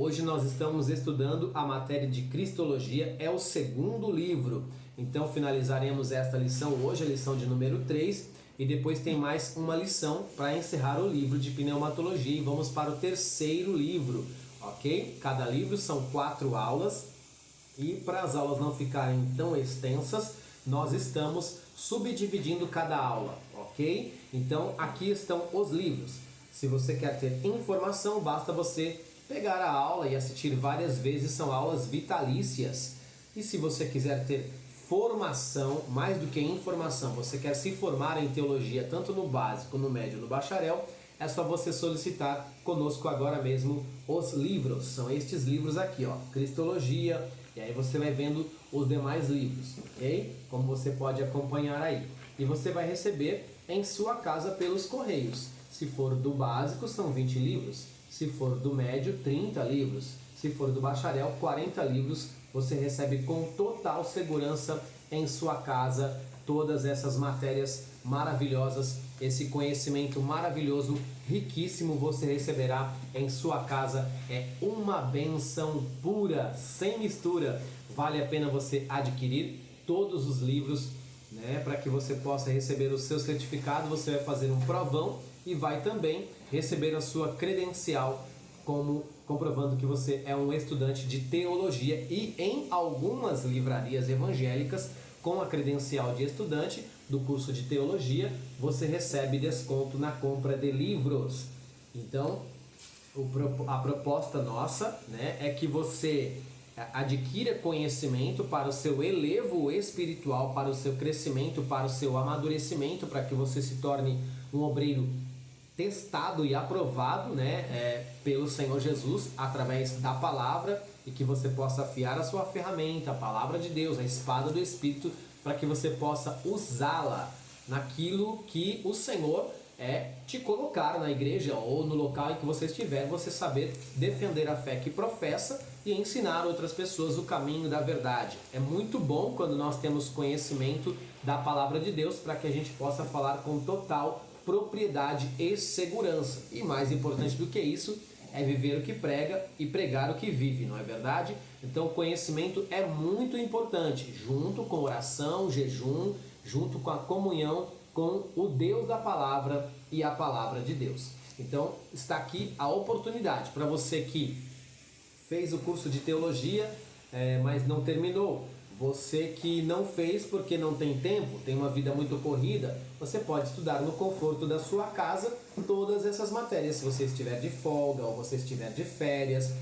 Hoje nós estamos estudando a matéria de Cristologia, é o segundo livro. Então finalizaremos esta lição hoje, a lição de número 3, e depois tem mais uma lição para encerrar o livro de Pneumatologia e vamos para o terceiro livro, ok? Cada livro são 4 aulas e para as aulas não ficarem tão extensas, nós estamos subdividindo cada aula, ok? Então aqui estão os livros. Se você quer ter informação, basta você pegar a aula e assistir várias vezes, são aulas vitalícias. E se você quiser ter formação, mais do que informação, você quer se formar em teologia, tanto no básico, no médio, no bacharel, é só você solicitar conosco agora mesmo os livros. São estes livros aqui, ó, Cristologia, e aí você vai vendo os demais livros, ok? Como você pode acompanhar aí. E você vai receber em sua casa pelos correios. Se for do básico, são 20 livros. Se for do médio, 30 livros. Se for do bacharel, 40 livros. Você recebe com total segurança em sua casa todas essas matérias maravilhosas. Esse conhecimento maravilhoso, riquíssimo, você receberá em sua casa. É uma benção pura, sem mistura. Vale a pena você adquirir todos os livros, né, para que você possa receber o seu certificado. Você vai fazer um provão e vai também receber a sua credencial como comprovando que você é um estudante de teologia, e em algumas livrarias evangélicas com a credencial de estudante do curso de teologia você recebe desconto na compra de livros. Então a proposta nossa, né, é que você adquira conhecimento para o seu elevo espiritual, para o seu crescimento, para o seu amadurecimento, para que você se torne um obreiro testado e aprovado, né, pelo Senhor Jesus através da palavra, e que você possa afiar a sua ferramenta, a palavra de Deus, a espada do Espírito, para que você possa usá-la naquilo que o Senhor te colocar na igreja ou no local em que você estiver, você saber defender a fé que professa e ensinar outras pessoas o caminho da verdade. É muito bom quando nós temos conhecimento da palavra de Deus para que a gente possa falar com total propriedade e segurança. E mais importante do que isso é viver o que prega e pregar o que vive, não é verdade? Então o conhecimento é muito importante, junto com oração, jejum, junto com a comunhão com o Deus da palavra e a palavra de Deus. Então está aqui a oportunidade para você que fez o curso de teologia, mas não terminou. Você que não fez porque não tem tempo, tem uma vida muito corrida, você pode estudar no conforto da sua casa todas essas matérias. Se você estiver de folga ou você estiver de férias,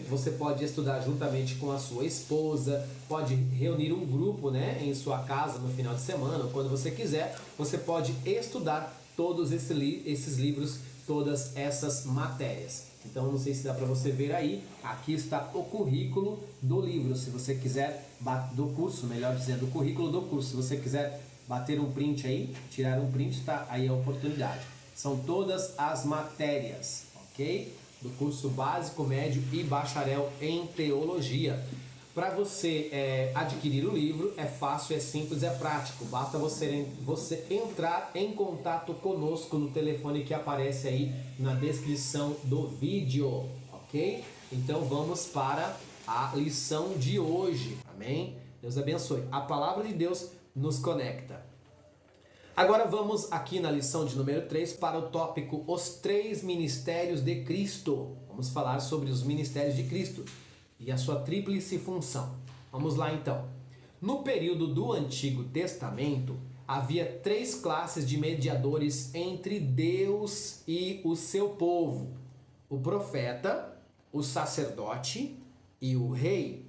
você pode estudar juntamente com a sua esposa, pode reunir um grupo, né, em sua casa no final de semana, ou quando você quiser, você pode estudar todos esses livros, todas essas matérias. Então não sei se dá para você ver aí, aqui está o currículo do livro. Se você quiser, do curso, melhor dizendo, o currículo do curso. Se você quiser bater um print aí, tirar um print, tá aí a oportunidade. São todas as matérias, ok? Do curso básico, médio e bacharel em teologia. Para você adquirir o livro, é fácil, é simples, é prático. Basta você entrar em contato conosco no telefone que aparece aí na descrição do vídeo, ok? Então vamos para a lição de hoje, amém? Deus abençoe. A palavra de Deus nos conecta. Agora vamos aqui na lição de número 3 para o tópico Os 3 Ministérios de Cristo. Vamos falar sobre os ministérios de Cristo e a sua tríplice função. Vamos lá então. No período do Antigo Testamento, havia 3 classes de mediadores entre Deus e o seu povo: o profeta, o sacerdote e o rei.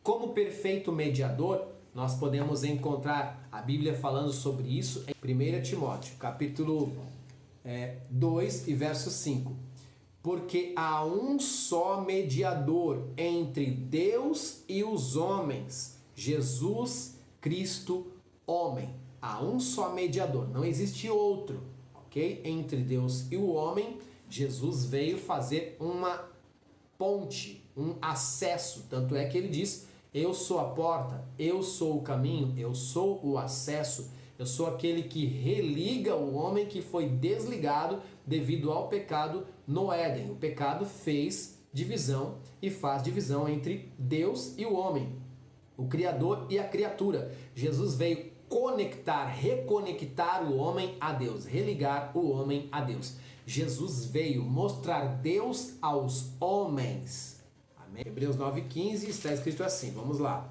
Como perfeito mediador, nós podemos encontrar a Bíblia falando sobre isso em 1 Timóteo, capítulo 2 e verso 5. Porque há um só mediador entre Deus e os homens, Jesus Cristo, homem. Há um só mediador, não existe outro, ok? Entre Deus e o homem, Jesus veio fazer uma ponte, um acesso. Tanto é que ele diz: eu sou a porta, eu sou o caminho, eu sou o acesso. Eu sou aquele que religa o homem que foi desligado devido ao pecado no Éden. O pecado fez divisão e faz divisão entre Deus e o homem, o Criador e a criatura. Jesus veio conectar, reconectar o homem a Deus, religar o homem a Deus. Jesus veio mostrar Deus aos homens. Amém? Hebreus 9,15 está escrito assim, vamos lá.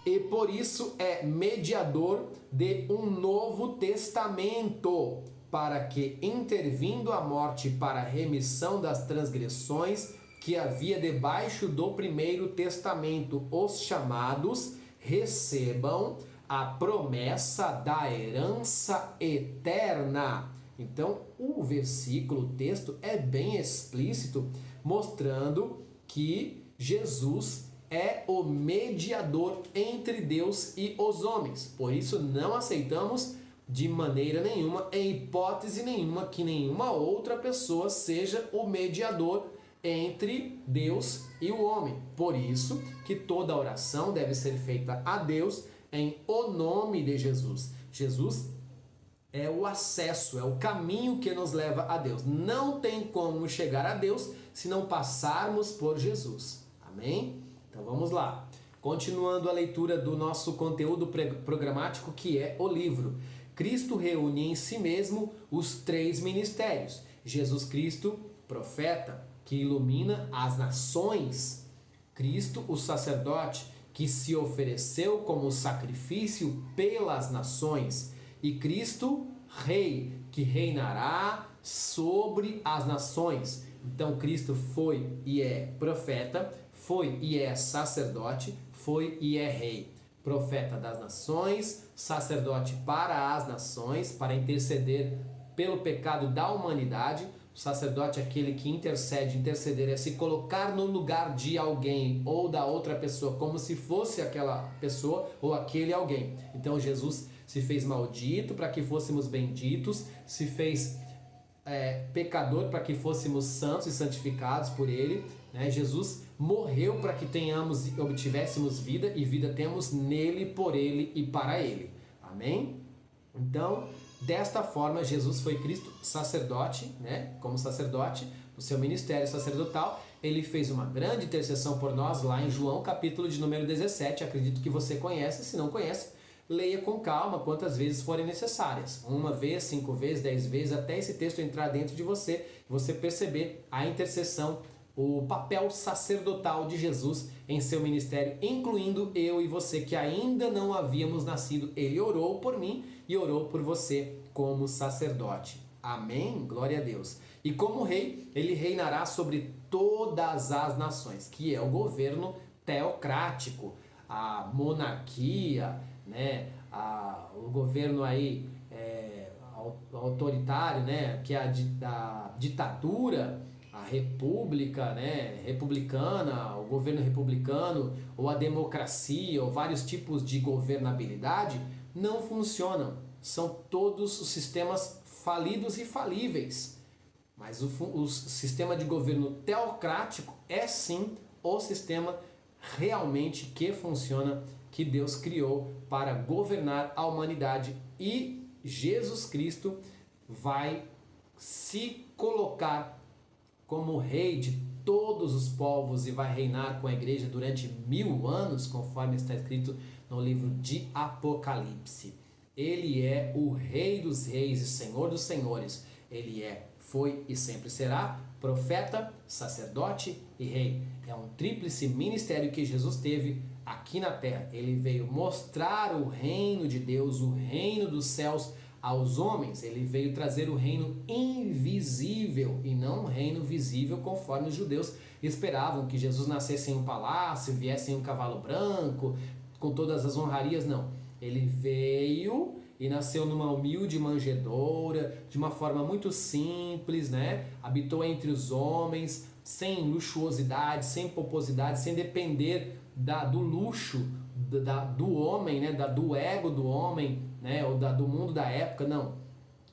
E por isso é mediador de um novo testamento, para que, intervindo a morte para a remissão das transgressões que havia debaixo do primeiro testamento, os chamados recebam a promessa da herança eterna. Então, o versículo, o texto é bem explícito, mostrando que Jesus é o mediador entre Deus e os homens. Por isso, não aceitamos de maneira nenhuma, em hipótese nenhuma, que nenhuma outra pessoa seja o mediador entre Deus e o homem. Por isso que toda oração deve ser feita a Deus em o nome de Jesus. Jesus é o acesso, é o caminho que nos leva a Deus. Não tem como chegar a Deus se não passarmos por Jesus. Amém? Então vamos lá. Continuando a leitura do nosso conteúdo programático, que é o livro. Cristo reúne em si mesmo os três ministérios. Jesus Cristo, profeta, que ilumina as nações. Cristo, o sacerdote, que se ofereceu como sacrifício pelas nações. E Cristo, Rei, que reinará sobre as nações. Então Cristo foi e é profeta, foi e é sacerdote, foi e é rei. Profeta das nações, sacerdote para as nações, para interceder pelo pecado da humanidade. O sacerdote é aquele que intercede. Interceder é se colocar no lugar de alguém ou da outra pessoa, como se fosse aquela pessoa ou aquele alguém. Então Jesus se fez maldito para que fôssemos benditos, se fez pecador para que fôssemos santos e santificados por ele, né? Jesus morreu para que tenhamos e obtivéssemos vida, e vida temos nele, por ele e para ele. Amém? Então, desta forma, Jesus foi Cristo sacerdote, né? Como sacerdote, no seu ministério sacerdotal, ele fez uma grande intercessão por nós lá em João, capítulo de número 17. Acredito que você conhece. Se não conhece, leia com calma quantas vezes forem necessárias. 1 vez, 5 vezes, 10 vezes, até esse texto entrar dentro de você, você perceber a intercessão, o papel sacerdotal de Jesus em seu ministério, incluindo eu e você que ainda não havíamos nascido. Ele orou por mim e orou por você como sacerdote. Amém? Glória a Deus. E como rei, ele reinará sobre todas as nações, que é o governo teocrático, a monarquia, né? O governo aí autoritário, né? Que é a ditadura, a república, né? Republicana, o governo republicano, ou a democracia, ou vários tipos de governabilidade, não funcionam. São todos os sistemas falidos e falíveis. Mas o sistema de governo teocrático é sim o sistema realmente que funciona, que Deus criou para governar a humanidade, e Jesus Cristo vai se colocar como rei de todos os povos e vai reinar com a igreja durante 1000 anos, conforme está escrito no livro de Apocalipse. Ele é o Rei dos Reis e Senhor dos Senhores. Ele foi e sempre será profeta, sacerdote e rei. É um tríplice ministério que Jesus teve aqui na terra. Ele veio mostrar o reino de Deus, o reino dos céus aos homens. Ele veio trazer o reino invisível e não o reino visível, conforme os judeus esperavam que Jesus nascesse em um palácio, viesse em um cavalo branco, com todas as honrarias. Não. Ele veio e nasceu numa humilde manjedoura, de uma forma muito simples, né? Habitou entre os homens, sem luxuosidade, sem pomposidade, sem depender do luxo do homem, né? Do ego do homem, né? Ou do mundo da época. Não.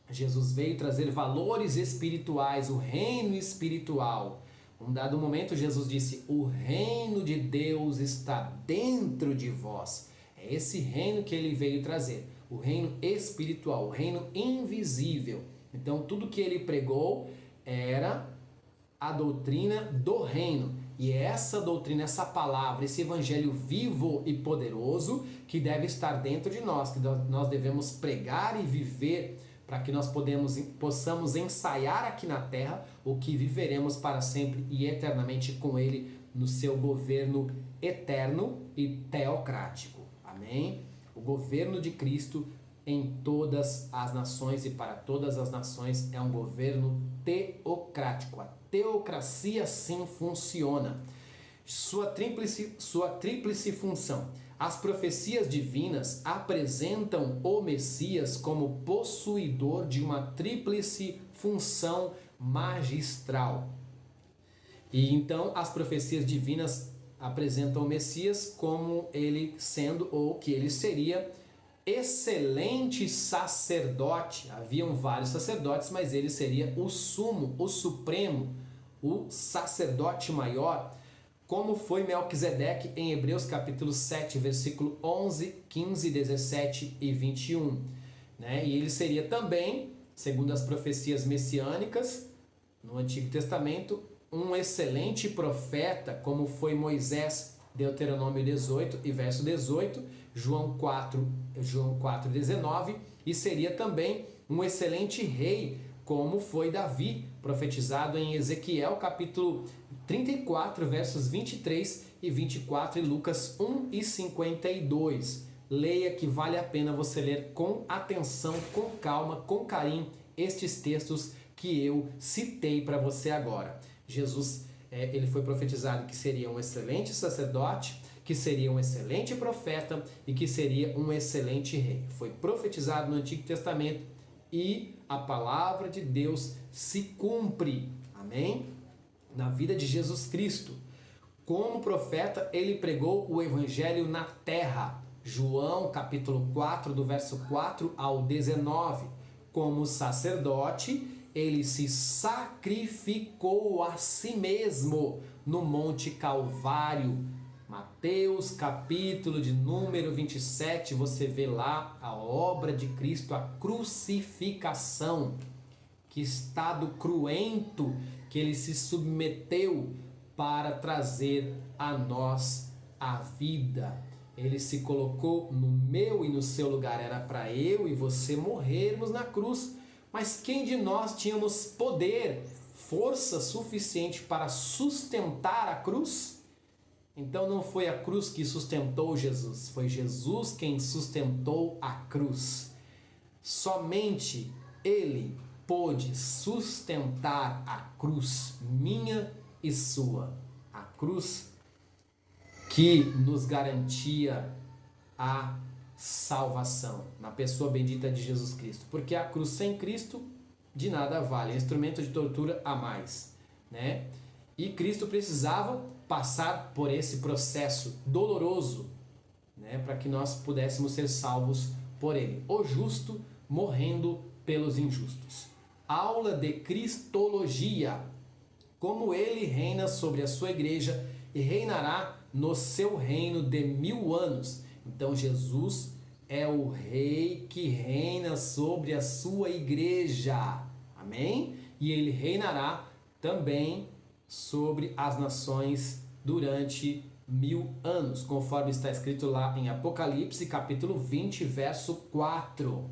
Jesus veio trazer valores espirituais, o reino espiritual. Um dado momento, Jesus disse: o reino de Deus está dentro de vós. É esse reino que ele veio trazer. O reino espiritual, o reino invisível. Então tudo que ele pregou era a doutrina do reino. E é essa doutrina, essa palavra, esse evangelho vivo e poderoso que deve estar dentro de nós, que nós devemos pregar e viver para que nós possamos ensaiar aqui na terra o que viveremos para sempre e eternamente com ele no seu governo eterno e teocrático. Amém? O governo de Cristo em todas as nações e para todas as nações é um governo teocrático. A teocracia sim funciona. Sua tríplice função. As profecias divinas apresentam o Messias como possuidor de uma tríplice função magistral. E então as profecias divinas apresentam o Messias como ele sendo, ou que ele seria, excelente sacerdote. Haviam vários sacerdotes, mas ele seria o sumo, o supremo, o sacerdote maior, como foi Melquisedeque em Hebreus capítulo 7, versículo 11, 15, 17 e 21. Né? E ele seria também, segundo as profecias messiânicas no Antigo Testamento, um excelente profeta, como foi Moisés, Deuteronômio 18 e verso 18, João 4, 19, e seria também um excelente rei, como foi Davi, profetizado em Ezequiel capítulo 34, versos 23 e 24 e Lucas 1 e 52. Leia, que vale a pena você ler com atenção, com calma, com carinho estes textos que eu citei para você agora. Jesus, ele foi profetizado que seria um excelente sacerdote, que seria um excelente profeta e que seria um excelente rei. Foi profetizado no Antigo Testamento e a palavra de Deus se cumpre. Amém? Na vida de Jesus Cristo. Como profeta, ele pregou o evangelho na terra. João, capítulo 4, do verso 4 ao 19. Como sacerdote, ele se sacrificou a si mesmo no Monte Calvário. Mateus, capítulo de número 27, você vê lá a obra de Cristo, a crucificação. Que estado cruento que ele se submeteu para trazer a nós a vida. Ele se colocou no meu e no seu lugar. Era para eu e você morrermos na cruz. Mas quem de nós tínhamos poder, força suficiente para sustentar a cruz? Então não foi a cruz que sustentou Jesus, foi Jesus quem sustentou a cruz. Somente ele pôde sustentar a cruz, minha e sua. A cruz que nos garantia a salvação na pessoa bendita de Jesus Cristo. Porque a cruz sem Cristo de nada vale, é instrumento de tortura a mais, né? E Cristo precisava passar por esse processo doloroso, né, para que nós pudéssemos ser salvos por ele. O justo morrendo pelos injustos. Aula de Cristologia. Como ele reina sobre a sua igreja e reinará no seu reino de 1000 anos. Então Jesus é o rei que reina sobre a sua igreja. Amém? E ele reinará também sobre as nações durante 1000 anos, conforme está escrito lá em Apocalipse, capítulo 20, verso 4.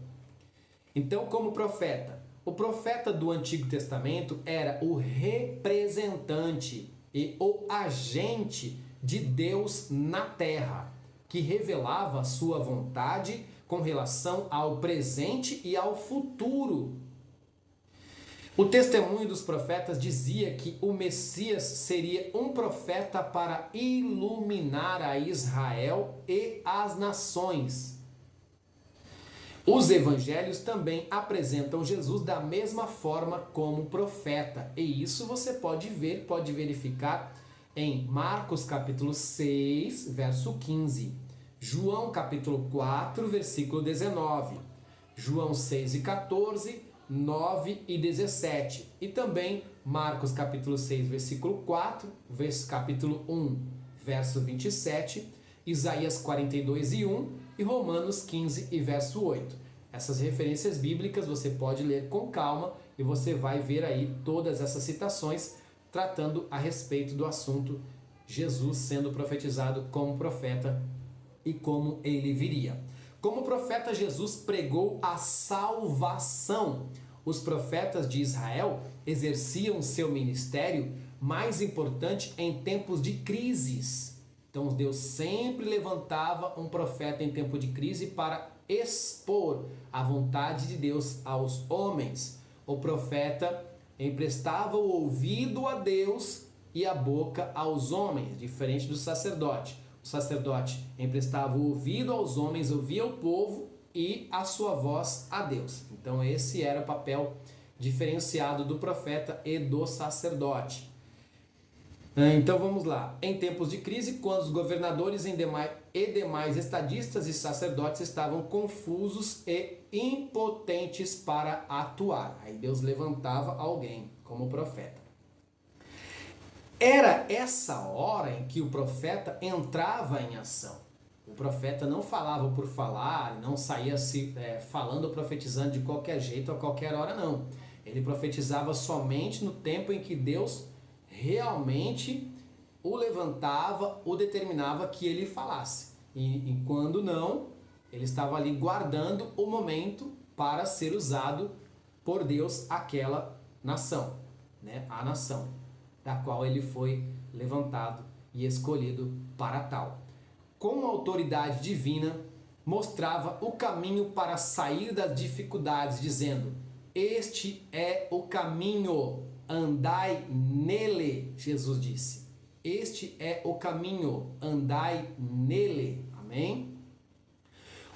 Então, como profeta, o profeta do Antigo Testamento era o representante e o agente de Deus na terra, que revelava a sua vontade com relação ao presente e ao futuro. O testemunho dos profetas dizia que o Messias seria um profeta para iluminar a Israel e as nações. Os evangelhos também apresentam Jesus da mesma forma como profeta. E isso você pode ver, pode verificar em Marcos capítulo 6, verso 15. João capítulo 4, versículo 19. João 6 e 14, 9 e 17. E também Marcos capítulo 6, versículo 4, capítulo 1, verso 27, Isaías 42 e 1 e Romanos 15 e verso 8. Essas referências bíblicas você pode ler com calma e você vai ver aí todas essas citações tratando a respeito do assunto Jesus sendo profetizado como profeta e como ele viria. Como profeta, Jesus pregou a salvação. Os profetas de Israel exerciam seu ministério mais importante em tempos de crises. Então Deus sempre levantava um profeta em tempo de crise para expor a vontade de Deus aos homens. O profeta emprestava o ouvido a Deus e a boca aos homens, diferente do sacerdote. O sacerdote emprestava o ouvido aos homens, ouvia o povo e a sua voz a Deus. Então esse era o papel diferenciado do profeta e do sacerdote. Então vamos lá. Em tempos de crise, quando os governadores e demais estadistas e sacerdotes estavam confusos e impotentes para atuar, aí Deus levantava alguém como profeta. Era essa hora em que o profeta entrava em ação. O profeta não falava por falar, não saía falando, profetizando de qualquer jeito a qualquer hora, não. Ele profetizava somente no tempo em que Deus realmente o levantava, o determinava que ele falasse. E quando não, ele estava ali guardando o momento para ser usado por Deus aquela nação, né? A nação da qual ele foi levantado e escolhido para tal. Com a autoridade divina, mostrava o caminho para sair das dificuldades, dizendo: este é o caminho, andai nele, Jesus disse. Este é o caminho, andai nele. Amém?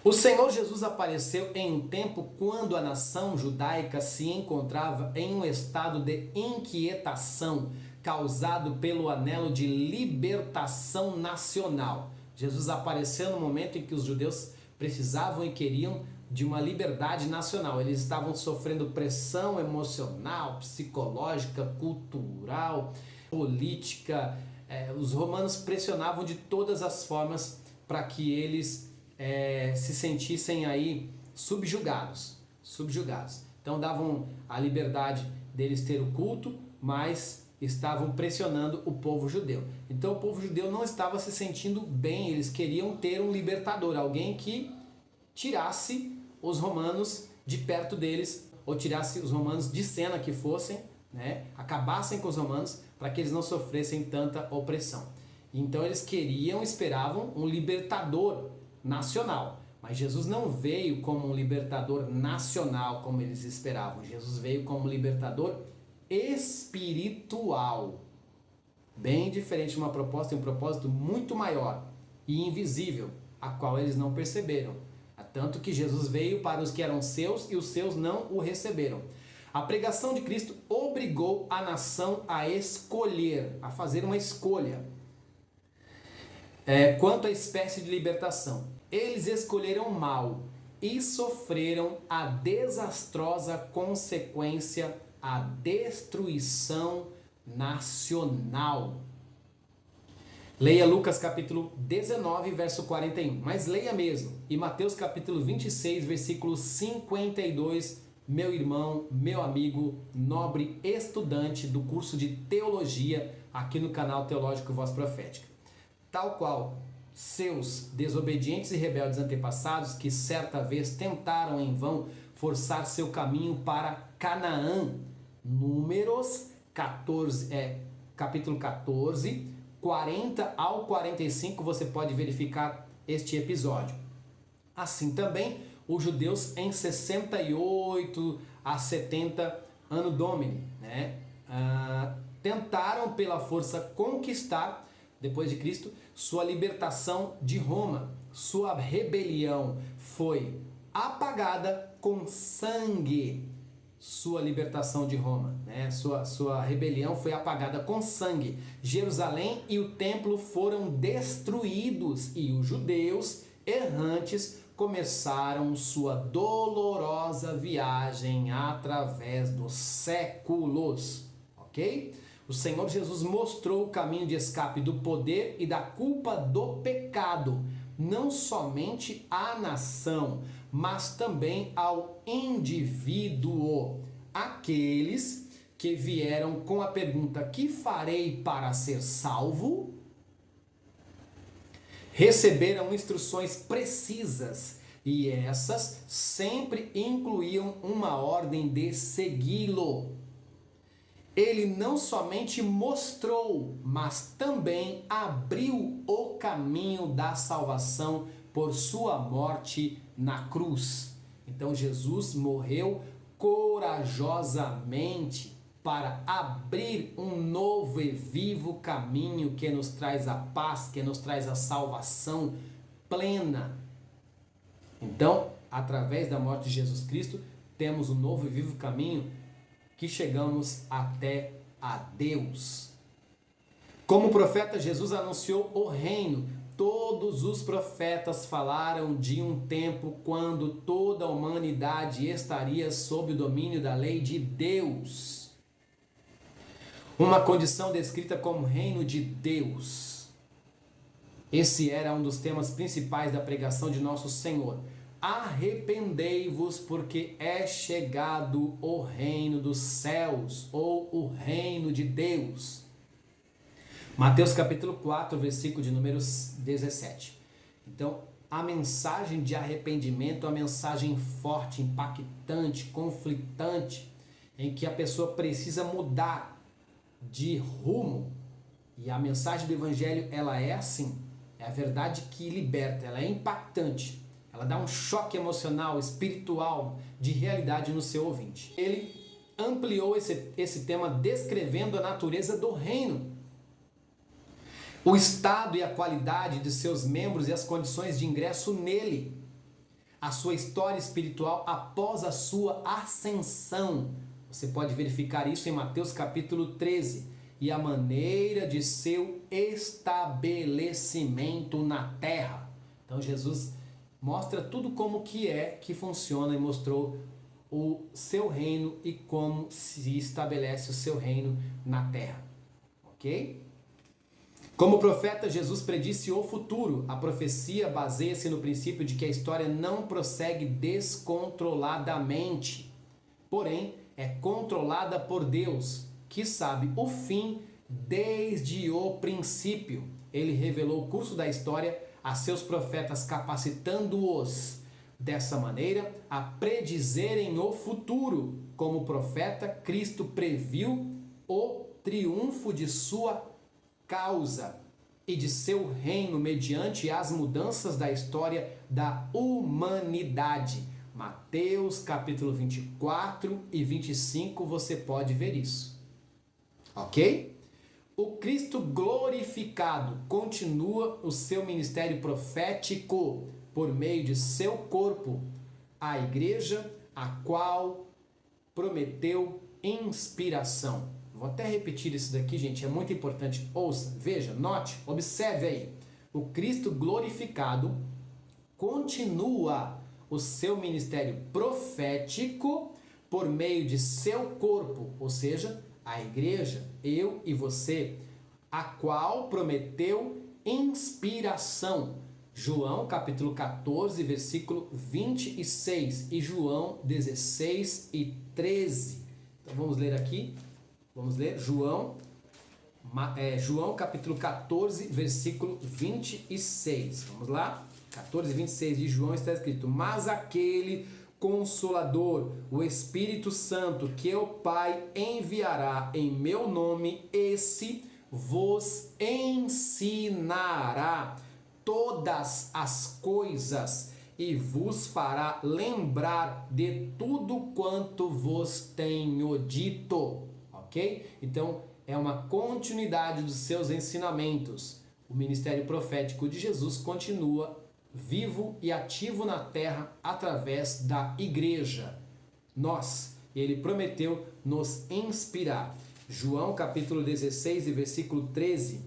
O Senhor Jesus apareceu em um tempo quando a nação judaica se encontrava em um estado de inquietação, causado pelo anelo de libertação nacional. Jesus apareceu no momento em que os judeus precisavam e queriam de uma liberdade nacional. Eles estavam sofrendo pressão emocional, psicológica, cultural, política. Os romanos pressionavam de todas as formas para que eles se sentissem aí subjugados. Então davam a liberdade deles ter o culto, mas estavam pressionando o povo judeu. Então o povo judeu não estava se sentindo bem, eles queriam ter um libertador, alguém que tirasse os romanos de perto deles, ou tirasse os romanos de cena que fossem, né? Acabassem com os romanos para que eles não sofressem tanta opressão. Então eles esperavam um libertador nacional. Mas Jesus não veio como um libertador nacional como eles esperavam. Jesus veio como um libertador espiritual. Bem diferente, uma proposta e um propósito muito maior e invisível, a qual eles não perceberam. Tanto que Jesus veio para os que eram seus e os seus não o receberam. A pregação de Cristo obrigou a nação a escolher, a fazer uma escolha quanto à espécie de libertação. Eles escolheram mal e sofreram a desastrosa consequência, a destruição nacional. Leia Lucas capítulo 19, verso 41, mas leia mesmo. E Mateus capítulo 26, versículo 52, meu irmão, meu amigo, nobre estudante do curso de teologia aqui no canal Teológico Voz Profética. Tal qual seus desobedientes e rebeldes antepassados, que certa vez tentaram em vão forçar seu caminho para Canaã. Números 14, capítulo 14, 40 ao 45, você pode verificar este episódio. Assim também, os judeus em 68 a 70 Anno Domini, né? Tentaram pela força conquistar, depois de Cristo, sua libertação de Roma. Sua rebelião foi apagada com sangue. Sua libertação de Roma, né? Sua rebelião foi apagada com sangue. Jerusalém e o templo foram destruídos e os judeus errantes começaram sua dolorosa viagem através dos séculos, ok? O Senhor Jesus mostrou o caminho de escape do poder e da culpa do pecado, não somente à nação, mas também ao indivíduo, aqueles que vieram com a pergunta: que farei para ser salvo? Receberam instruções precisas e essas sempre incluíam uma ordem de segui-lo. Ele não somente mostrou, mas também abriu o caminho da salvação por sua morte na cruz. Então Jesus morreu corajosamente para abrir um novo e vivo caminho que nos traz a paz, que nos traz a salvação plena. Então, através da morte de Jesus Cristo, temos um novo e vivo caminho que chegamos até a Deus. Como profeta, Jesus anunciou o reino. Todos os profetas falaram de um tempo quando toda a humanidade estaria sob o domínio da lei de Deus. Uma condição descrita como reino de Deus. Esse era um dos temas principais da pregação de nosso Senhor. Arrependei-vos, porque é chegado o reino dos céus, ou o reino de Deus. Mateus capítulo 4, versículo de número 17. Então, a mensagem de arrependimento é uma mensagem forte, impactante, conflitante, em que a pessoa precisa mudar de rumo. E a mensagem do Evangelho, ela é assim, é a verdade que liberta, ela é impactante. Ela dá um choque emocional, espiritual, de realidade no seu ouvinte. Ele ampliou esse tema descrevendo a natureza do reino, o estado e a qualidade de seus membros e as condições de ingresso nele, a sua história espiritual após a sua ascensão. Você pode verificar isso em Mateus capítulo 13. E a maneira de seu estabelecimento na terra. Então Jesus mostra tudo como que funciona e mostrou o seu reino e como se estabelece o seu reino na terra. Ok? Como profeta, Jesus predisse o futuro. A profecia baseia-se no princípio de que a história não prossegue descontroladamente, porém é controlada por Deus, que sabe o fim desde o princípio. Ele revelou o curso da história a seus profetas, capacitando-os dessa maneira a predizerem o futuro. Como profeta, Cristo previu o triunfo de sua causa e de seu reino mediante as mudanças da história da humanidade. Mateus capítulo 24 e 25, você pode ver isso. Ok? O Cristo glorificado continua o seu ministério profético por meio de seu corpo, a igreja, a qual prometeu inspiração. Vou até repetir isso daqui, gente, é muito importante. Ouça, veja, note, observe aí. O Cristo glorificado continua o seu ministério profético por meio de seu corpo, ou seja, a igreja, eu e você, a qual prometeu inspiração. João capítulo 14, versículo 26 e João 16 e 13. Então vamos ler aqui, vamos ler João capítulo 14, versículo 26. Vamos lá, 14 e 26 de João está escrito: mas aquele Consolador, o Espírito Santo, que o Pai enviará em meu nome, esse vos ensinará todas as coisas e vos fará lembrar de tudo quanto vos tenho dito. Ok? Então, é uma continuidade dos seus ensinamentos. O ministério profético de Jesus continua vivo e ativo na terra através da igreja. Ele prometeu nos inspirar. João capítulo 16 e versículo 13.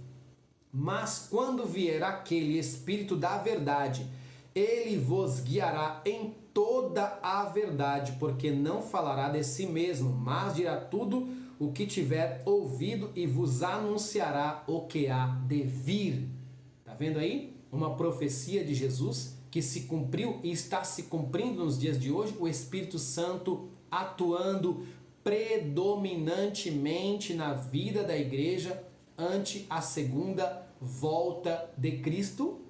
Mas quando vier aquele Espírito da verdade, ele vos guiará em toda a verdade, porque não falará de si mesmo, mas dirá tudo o que tiver ouvido e vos anunciará o que há de vir. Tá vendo aí? Uma profecia de Jesus que se cumpriu e está se cumprindo nos dias de hoje, o Espírito Santo atuando predominantemente na vida da igreja ante a segunda volta de Cristo.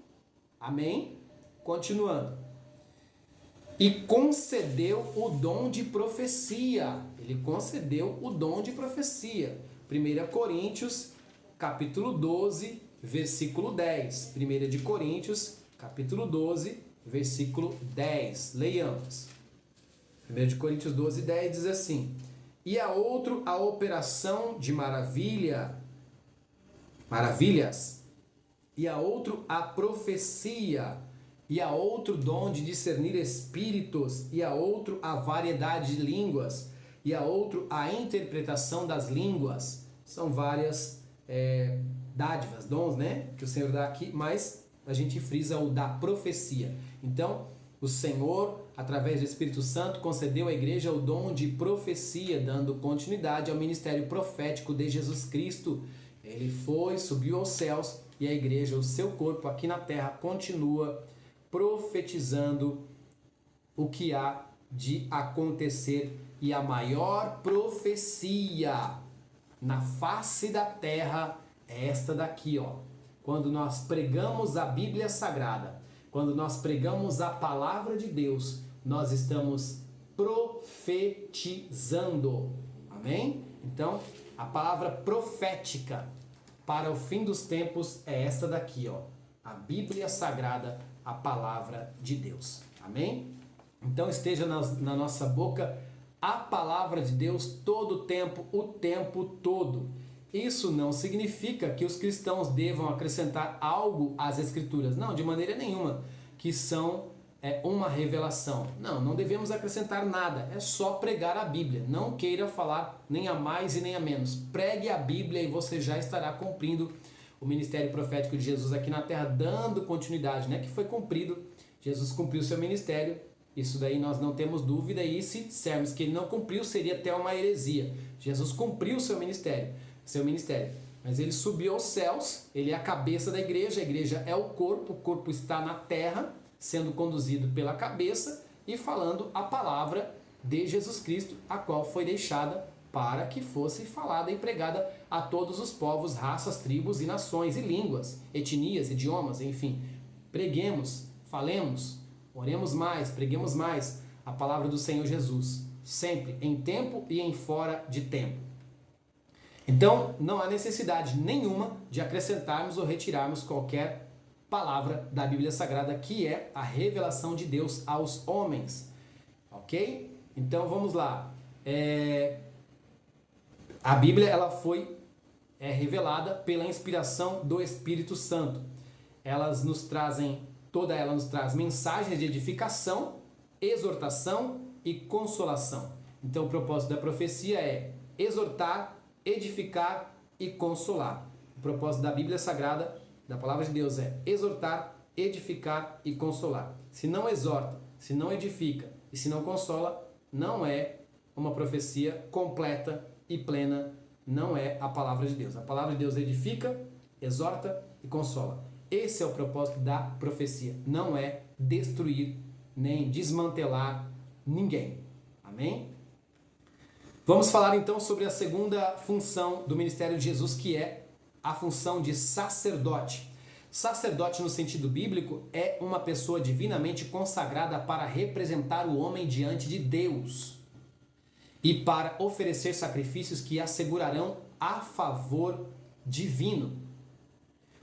Amém? Continuando. E concedeu o dom de profecia. Ele concedeu o dom de profecia. 1 Coríntios, capítulo 12, versículo 10. 1 de Coríntios, capítulo 12, versículo 10. Leiamos. 1 de Coríntios 12, 10 diz assim: e a outro a operação de maravilhas, e a outro a profecia, e a outro dom de discernir espíritos, e a outro a variedade de línguas, e a outro a interpretação das línguas. São várias dádivas, dons, né, que o Senhor dá aqui, mas a gente frisa o da profecia. Então, o Senhor, através do Espírito Santo, concedeu à igreja o dom de profecia, dando continuidade ao ministério profético de Jesus Cristo. Ele subiu aos céus, e a igreja, o seu corpo aqui na terra, continua profetizando o que há de acontecer. E a maior profecia na face da terra é esta daqui, ó. Quando nós pregamos a Bíblia Sagrada, quando nós pregamos a palavra de Deus, nós estamos profetizando. Amém? Então, a palavra profética para o fim dos tempos é esta daqui, ó. A Bíblia Sagrada, a palavra de Deus. Amém? Então esteja na nossa boca a palavra de Deus todo o tempo todo. Isso não significa que os cristãos devam acrescentar algo às Escrituras. Não, de maneira nenhuma, que são uma revelação. Não devemos acrescentar nada, é só pregar a Bíblia. Não queira falar nem a mais e nem a menos. Pregue a Bíblia e você já estará cumprindo o ministério profético de Jesus aqui na terra, dando continuidade, né? Que foi cumprido. Jesus cumpriu seu ministério, isso daí nós não temos dúvida, e se dissermos que ele não cumpriu, seria até uma heresia. Jesus cumpriu seu ministério, mas ele subiu aos céus, ele é a cabeça da igreja, a igreja é o corpo está na terra, sendo conduzido pela cabeça e falando a palavra de Jesus Cristo, a qual foi deixada para que fosse falada e pregada a todos os povos, raças, tribos e nações e línguas, etnias, idiomas, enfim. Preguemos, falemos, oremos mais, preguemos mais a palavra do Senhor Jesus, sempre em tempo e em fora de tempo. Então, não há necessidade nenhuma de acrescentarmos ou retirarmos qualquer palavra da Bíblia Sagrada, que é a revelação de Deus aos homens. Ok? Então, vamos lá. A Bíblia ela foi revelada pela inspiração do Espírito Santo. Toda ela nos traz mensagens de edificação, exortação e consolação. Então o propósito da profecia é exortar, edificar e consolar. O propósito da Bíblia Sagrada, da Palavra de Deus, é exortar, edificar e consolar. Se não exorta, se não edifica e se não consola, não é uma profecia completa e plena, não é a Palavra de Deus. A Palavra de Deus edifica, exorta e consola. Esse é o propósito da profecia. Não é destruir nem desmantelar ninguém. Amém? Vamos falar então sobre a segunda função do ministério de Jesus, que é a função de sacerdote. Sacerdote, no sentido bíblico, é uma pessoa divinamente consagrada para representar o homem diante de Deus e para oferecer sacrifícios que assegurarão a favor divino.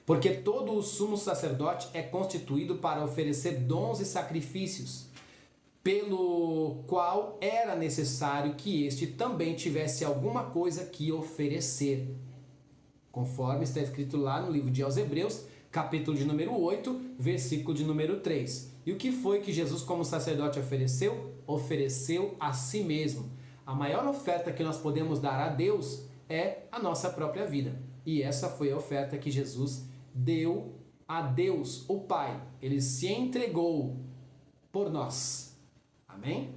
Porque todo o sumo sacerdote é constituído para oferecer dons e sacrifícios, pelo qual era necessário que este também tivesse alguma coisa que oferecer. Conforme está escrito lá no livro de Hebreus, capítulo de número 8, versículo de número 3. E o que foi que Jesus como sacerdote ofereceu? Ofereceu a si mesmo. A maior oferta que nós podemos dar a Deus é a nossa própria vida. E essa foi a oferta que Jesus deu a Deus, o Pai. Ele se entregou por nós. Amém?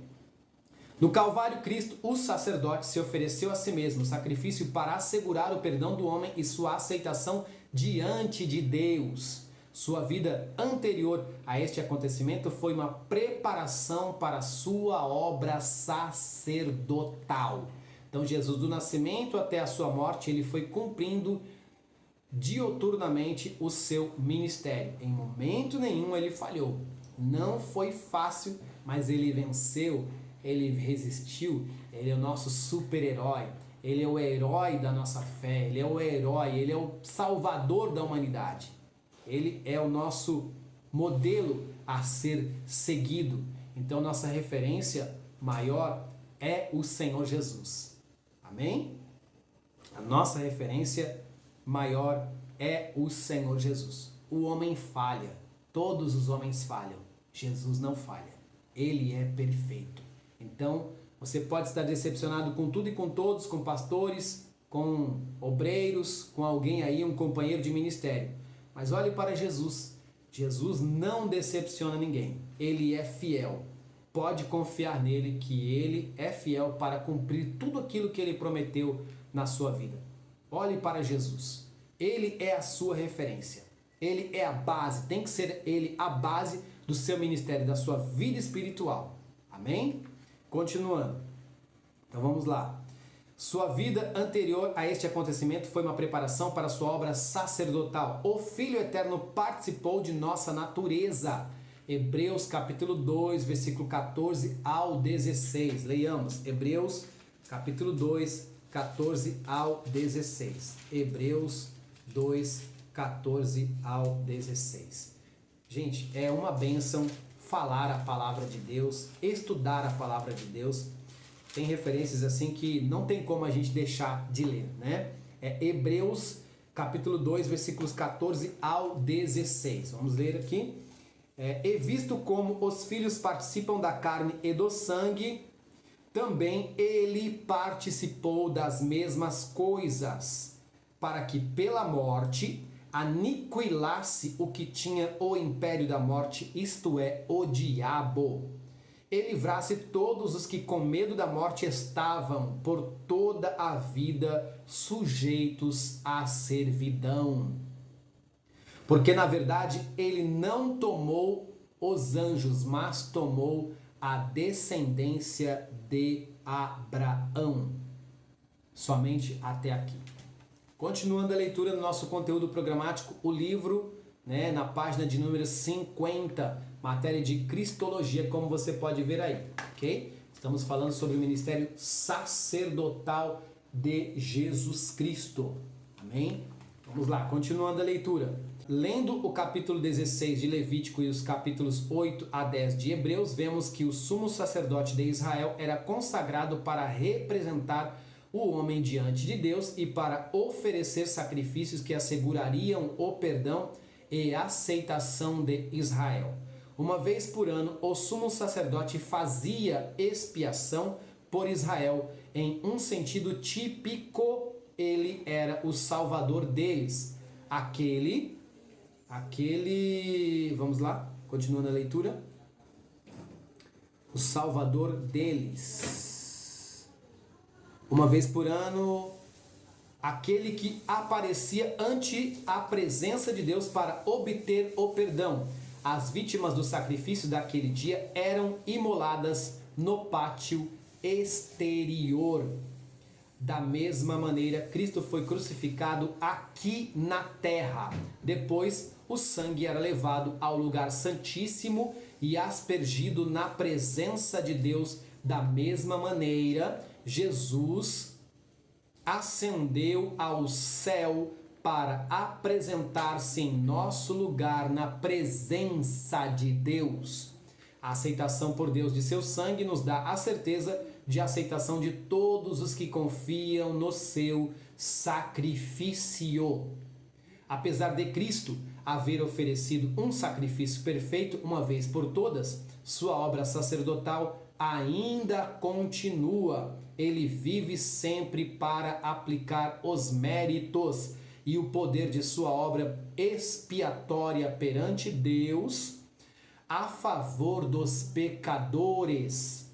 No Calvário, Cristo, o sacerdote, se ofereceu a si mesmo, sacrifício para assegurar o perdão do homem e sua aceitação diante de Deus. Sua vida anterior a este acontecimento foi uma preparação para a sua obra sacerdotal. Então Jesus, do nascimento até a sua morte, ele foi cumprindo dioturnamente o seu ministério. Em momento nenhum ele falhou. Não foi fácil, mas ele venceu, ele resistiu. Ele é o nosso super-herói. Ele é o herói da nossa fé. Ele é o herói, ele é o salvador da humanidade. Ele é o nosso modelo a ser seguido. Então nossa referência maior é o Senhor Jesus. Amém? A nossa referência maior é o Senhor Jesus. O homem falha, todos os homens falham. Jesus não falha, ele é perfeito. Então, você pode estar decepcionado com tudo e com todos, com pastores, com obreiros, com alguém aí, um companheiro de ministério. Mas olhe para Jesus. Jesus não decepciona ninguém, ele é fiel. Pode confiar nele que ele é fiel para cumprir tudo aquilo que ele prometeu na sua vida. Olhe para Jesus. Ele é a sua referência. Ele é a base, tem que ser ele a base do seu ministério, da sua vida espiritual. Amém? Continuando. Então vamos lá. Sua vida anterior a este acontecimento foi uma preparação para sua obra sacerdotal. O Filho Eterno participou de nossa natureza. Hebreus capítulo 2, versículo 14 ao 16. Leiamos. Hebreus capítulo 2, 14 ao 16. Hebreus 2, 14 ao 16. Gente, é uma bênção falar a palavra de Deus, estudar a palavra de Deus. Tem referências assim que não tem como a gente deixar de ler, né? É Hebreus capítulo 2, versículos 14 ao 16. Vamos ler aqui. E visto como os filhos participam da carne e do sangue, também ele participou das mesmas coisas, para que pela morte aniquilasse o que tinha o império da morte, isto é, o diabo, e livrasse todos os que com medo da morte estavam por toda a vida sujeitos à servidão. Porque na verdade ele não tomou os anjos, mas tomou a descendência de Abraão. Somente até aqui. Continuando a leitura do nosso conteúdo programático, o livro, na página de número 50, matéria de Cristologia, como você pode ver aí, ok? Estamos falando sobre o ministério sacerdotal de Jesus Cristo. Amém? Vamos lá, continuando a leitura. Lendo o capítulo 16 de Levítico e os capítulos 8 a 10 de Hebreus, vemos que o sumo sacerdote de Israel era consagrado para representar o homem diante de Deus e para oferecer sacrifícios que assegurariam o perdão e aceitação de Israel. Uma vez por ano, o sumo sacerdote fazia expiação por Israel. Em um sentido típico, ele era o salvador deles. Vamos lá, continuando a leitura. O salvador deles. Uma vez por ano, aquele que aparecia ante a presença de Deus para obter o perdão. As vítimas do sacrifício daquele dia eram imoladas no pátio exterior. Da mesma maneira, Cristo foi crucificado aqui na terra. Depois, o sangue era levado ao lugar santíssimo e aspergido na presença de Deus. Da mesma maneira, Jesus ascendeu ao céu para apresentar-se em nosso lugar na presença de Deus. A aceitação por Deus de seu sangue nos dá a certeza de aceitação de todos os que confiam no seu sacrifício. Apesar de Cristo haver oferecido um sacrifício perfeito uma vez por todas, sua obra sacerdotal ainda continua. Ele vive sempre para aplicar os méritos e o poder de sua obra expiatória perante Deus a favor dos pecadores.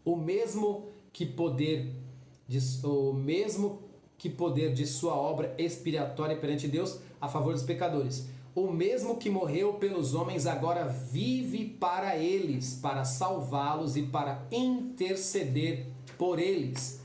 O mesmo que poder de sua obra expiatória perante Deus a favor dos pecadores. O mesmo que morreu pelos homens agora vive para eles, para salvá-los e para interceder por eles.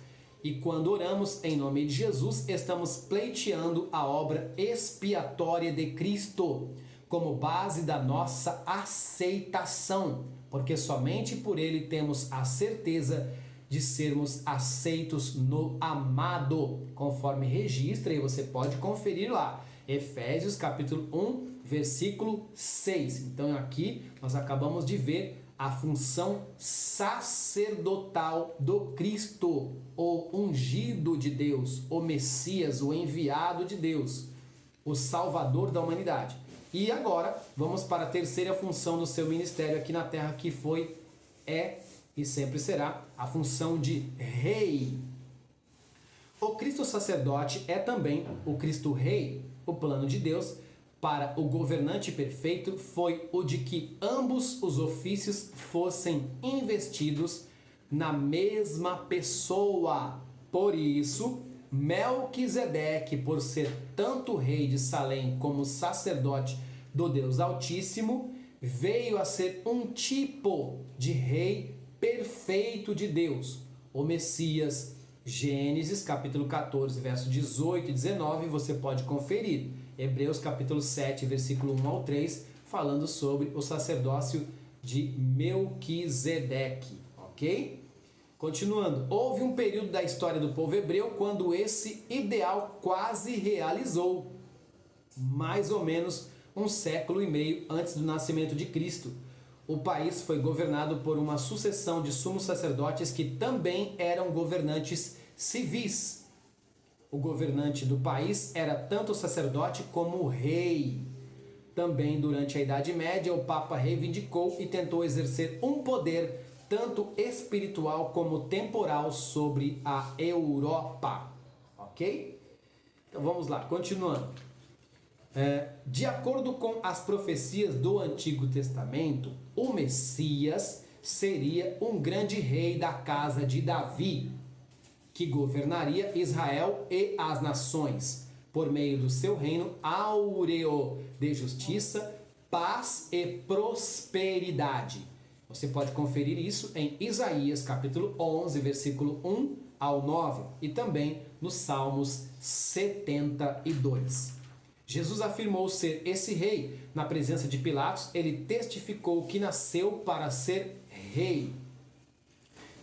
E quando oramos em nome de Jesus, estamos pleiteando a obra expiatória de Cristo como base da nossa aceitação, porque somente por ele temos a certeza de sermos aceitos no amado, conforme registra, e você pode conferir lá, Efésios capítulo 1, versículo 6. Então aqui nós acabamos de ver a função sacerdotal do Cristo, o ungido de Deus, o Messias, o enviado de Deus, o Salvador da humanidade. E agora vamos para a terceira função do seu ministério aqui na terra, que foi, é e sempre será a função de rei. O Cristo sacerdote é também o Cristo rei. O plano de Deus para o governante perfeito foi o de que ambos os ofícios fossem investidos na mesma pessoa. Por isso, Melquisedeque, por ser tanto rei de Salém como sacerdote do Deus Altíssimo, veio a ser um tipo de rei perfeito de Deus, o Messias. Gênesis capítulo 14, verso 18 e 19, você pode conferir. Hebreus capítulo 7, versículo 1 ao 3, falando sobre o sacerdócio de Melquisedeque, ok? Continuando, houve um período da história do povo hebreu quando esse ideal quase realizou, mais ou menos um século e meio antes do nascimento de Cristo. O país foi governado por uma sucessão de sumos sacerdotes que também eram governantes civis. O governante do país era tanto o sacerdote como o rei. Também durante a Idade Média, o Papa reivindicou e tentou exercer um poder tanto espiritual como temporal sobre a Europa. Ok? Então vamos lá, continuando. De acordo com as profecias do Antigo Testamento, o Messias seria um grande rei da casa de Davi, que governaria Israel e as nações, por meio do seu reino áureo de justiça, paz e prosperidade. Você pode conferir isso em Isaías capítulo 11, versículo 1 ao 9 e também nos Salmos 72. Jesus afirmou ser esse rei. Na presença de Pilatos, ele testificou que nasceu para ser rei.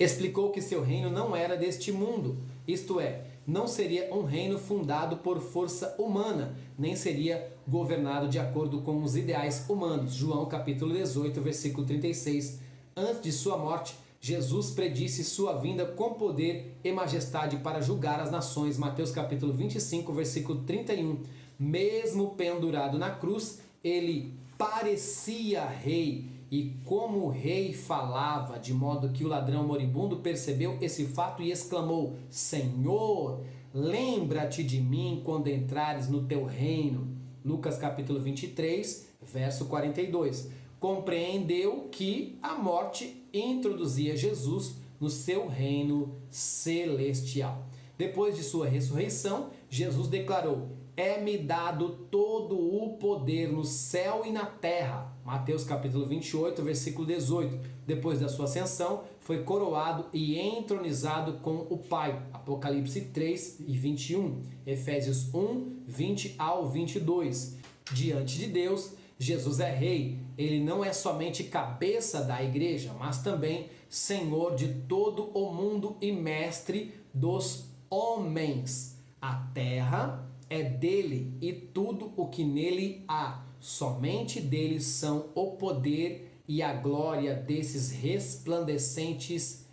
Explicou que seu reino não era deste mundo, isto é, não seria um reino fundado por força humana, nem seria governado de acordo com os ideais humanos. João capítulo 18, versículo 36. Antes de sua morte, Jesus predisse sua vinda com poder e majestade para julgar as nações. Mateus capítulo 25, versículo 31. Mesmo pendurado na cruz, ele parecia rei, e como o rei falava, de modo que o ladrão moribundo percebeu esse fato e exclamou: Senhor, lembra-te de mim quando entrares no teu reino. Lucas capítulo 23, verso 42. Compreendeu que a morte introduzia Jesus no seu reino celestial. Depois de sua ressurreição, Jesus declarou: é-me dado todo o poder no céu e na terra. Mateus capítulo 28, versículo 18. Depois da sua ascensão, foi coroado e entronizado com o Pai. Apocalipse 3 e 21. Efésios 1, 20 ao 22. Diante de Deus, Jesus é rei. Ele não é somente cabeça da igreja, mas também Senhor de todo o mundo e mestre dos homens. A terra é dele e tudo o que nele há. Somente dele são o poder e a glória desses resplandecentes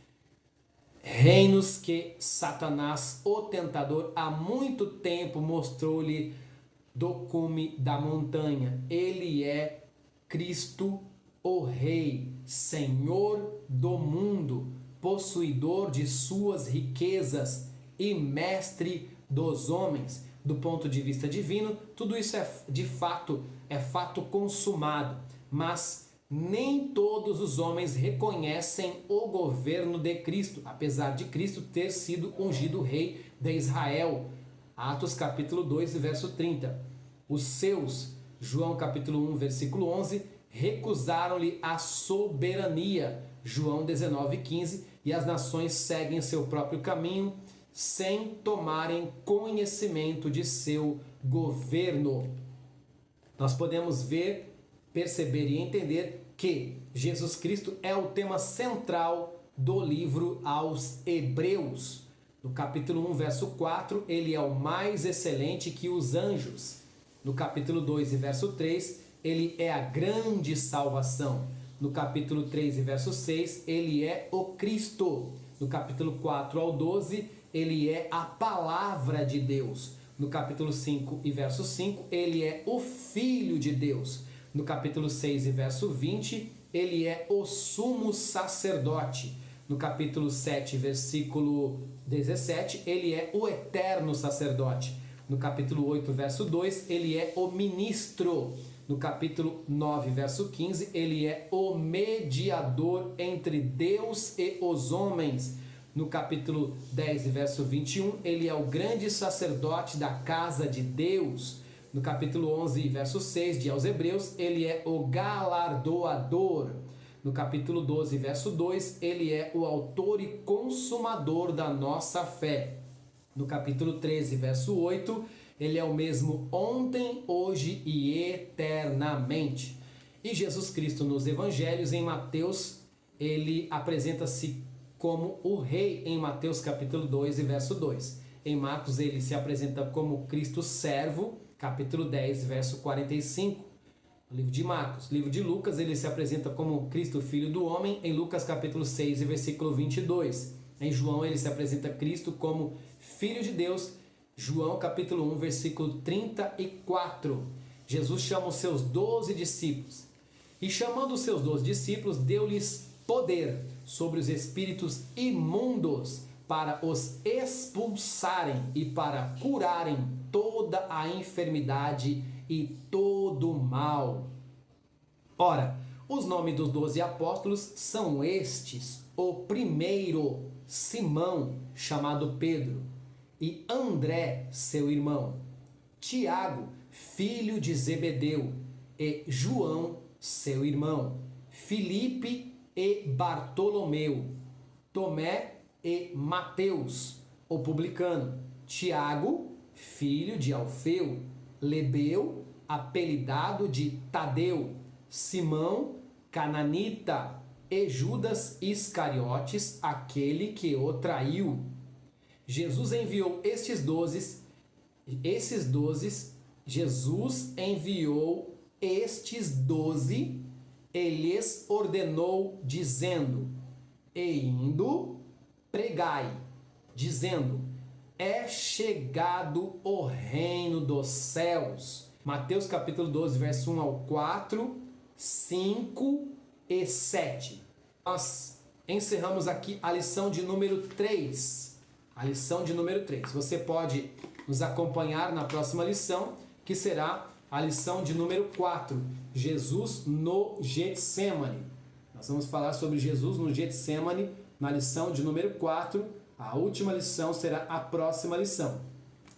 reinos que Satanás, o tentador, há muito tempo mostrou-lhe do cume da montanha. Ele é Cristo, o Rei, Senhor do mundo, possuidor de suas riquezas e mestre dos homens. Do ponto de vista divino, tudo isso é fato consumado, mas nem todos os homens reconhecem o governo de Cristo, apesar de Cristo ter sido ungido rei de Israel. Atos capítulo 2, verso 30. Os seus, João capítulo 1, versículo 11, recusaram-lhe a soberania, João 19, 15, e as nações seguem seu próprio caminho, sem tomarem conhecimento de seu governo. Nós podemos ver, perceber e entender que Jesus Cristo é o tema central do livro aos Hebreus. No capítulo 1, verso 4, ele é o mais excelente que os anjos. No capítulo 2 e verso 3, ele é a grande salvação. No capítulo 3 e verso 6, ele é o Cristo. No capítulo 4 ao 12, ele é a palavra de Deus. No capítulo 5 e verso 5, ele é o Filho de Deus. No capítulo 6 e verso 20, ele é o sumo sacerdote. No capítulo 7, versículo 17, ele é o eterno sacerdote. No capítulo 8, verso 2, ele é o ministro. No capítulo 9, verso 15, ele é o mediador entre Deus e os homens. No capítulo 10, verso 21, ele é o grande sacerdote da casa de Deus. No capítulo 11, verso 6 de aos Hebreus, ele é o galardoador. No capítulo 12, verso 2, ele é o autor e consumador da nossa fé. No capítulo 13, verso 8, ele é o mesmo ontem, hoje e eternamente. E Jesus Cristo nos evangelhos, em Mateus, ele apresenta-se como o rei em Mateus capítulo 2 e verso 2. Em Marcos ele se apresenta como Cristo servo, capítulo 10, verso 45. No livro de Marcos. Livro de Lucas, ele se apresenta como Cristo, Filho do Homem, em Lucas capítulo 6 e versículo 22. Em João, ele se apresenta Cristo como Filho de Deus, João capítulo 1, versículo 34. Jesus chama os seus 12 discípulos. E chamando os seus 12 discípulos, deu-lhes poder sobre os espíritos imundos para os expulsarem e para curarem toda a enfermidade e todo o mal. Ora, os nomes dos 12 apóstolos são estes: o primeiro, Simão, chamado Pedro, e André, seu irmão, Tiago, filho de Zebedeu, e João, seu irmão, Filipe e Bartolomeu, Tomé e Mateus, o publicano, Tiago, filho de Alfeu, Lebeu, apelidado de Tadeu, Simão, cananita, e Judas Iscariotes, aquele que o traiu. Jesus enviou Jesus enviou estes 12 e lhes ordenou, dizendo: e indo, pregai, dizendo: é chegado o reino dos céus. Mateus capítulo 12, verso 1 ao 4, 5 e 7. Nós encerramos aqui a lição de número 3. A lição de número 3. Você pode nos acompanhar na próxima lição, que será a lição de número 4. Jesus no Getsemane. Nós vamos falar sobre Jesus no Getsemane na lição de número 4. A última lição será a próxima lição.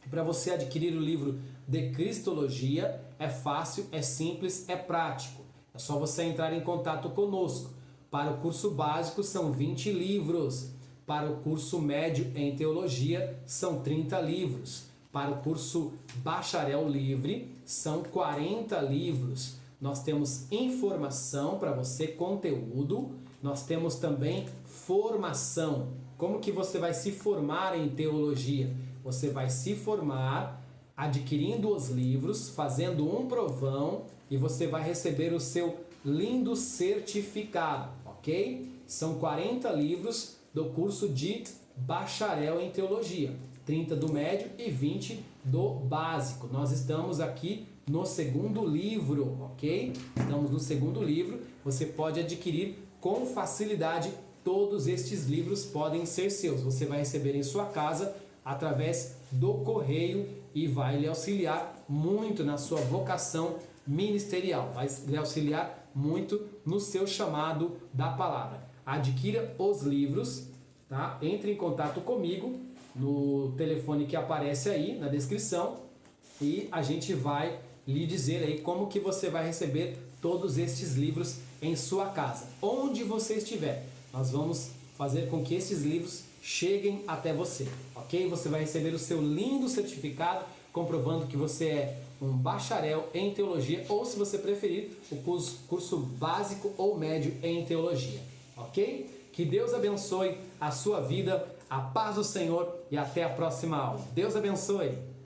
Para você adquirir o livro de Cristologia, é fácil, é simples, é prático. É só você entrar em contato conosco. Para o curso básico são 20 livros. Para o curso médio em teologia são 30 livros. Para o curso bacharel livre são 40 livros. Nós temos informação para você, conteúdo. Nós temos também formação. Como que você vai se formar em teologia? Você vai se formar adquirindo os livros, fazendo um provão e você vai receber o seu lindo certificado, ok? São 40 livros do curso de bacharel em teologia, 30 do médio e 20 do básico. Nós estamos aqui no segundo livro, ok? Estamos no segundo livro, você pode adquirir com facilidade. Todos estes livros podem ser seus. Você vai receber em sua casa através do correio e vai lhe auxiliar muito na sua vocação ministerial. Vai lhe auxiliar muito no seu chamado da palavra. Adquira os livros, tá? Entre em contato comigo no telefone que aparece aí na descrição e a gente vai lhe dizer aí como que você vai receber todos estes livros em sua casa. Onde você estiver, nós vamos fazer com que esses livros cheguem até você, ok? Você vai receber o seu lindo certificado comprovando que você é um bacharel em teologia, ou se você preferir, o curso básico ou médio em teologia, ok? Que Deus abençoe a sua vida, a paz do Senhor e até a próxima aula. Deus abençoe!